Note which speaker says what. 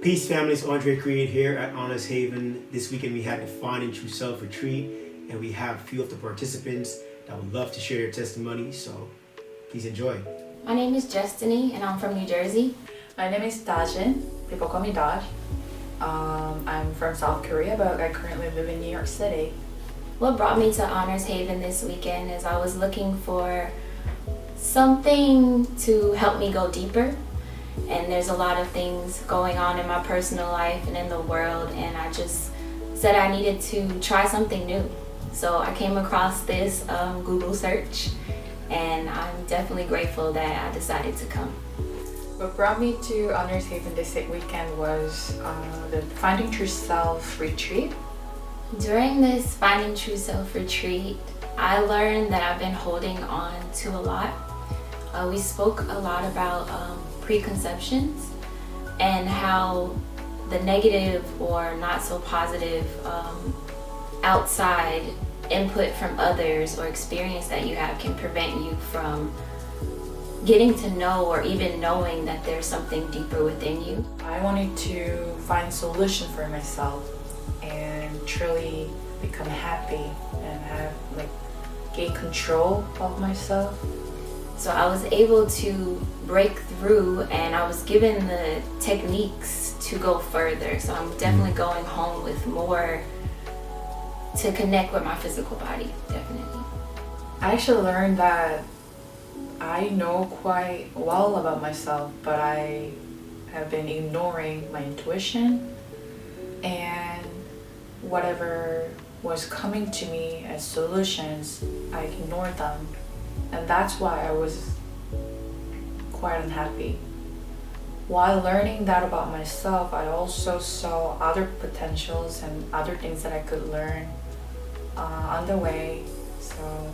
Speaker 1: Peace family, it's Andre Create here at Honest Haven. This weekend we had the Finding True Self retreat, and we have a few of the participants that would love to share their testimony, so please enjoy.
Speaker 2: My name is Justiny and I'm from New Jersey.
Speaker 3: My name is Dajin. People call me Daj. I'm from South Korea, but I currently live in New York City.
Speaker 2: What brought me to Honors Haven this weekend is I was looking for something to help me go deeper. And there's a lot of things going on in my personal life and in the world, and I just said I needed to try something new. So I came across this Google search, and I'm definitely grateful that I decided to come.
Speaker 3: What brought me to Honors Haven this weekend was the Finding True Self retreat.
Speaker 2: During this Finding True Self retreat, I learned that I've been holding on to a lot. We spoke a lot about preconceptions and how the negative or not so positive outside input from others or experience that you have can prevent you from getting to know or even knowing that there's something deeper within you.
Speaker 3: I wanted to find a solution for myself and truly become happy and gain control of myself.
Speaker 2: So I was able to break through, and I was given the techniques to go further. So I'm definitely going home with more to connect with my physical body, definitely.
Speaker 3: I actually learned that I know quite well about myself, but I have been ignoring my intuition, and whatever was coming to me as solutions, I ignored them. And that's why I was quite unhappy. While learning that about myself, I also saw other potentials and other things that I could learn on the way. So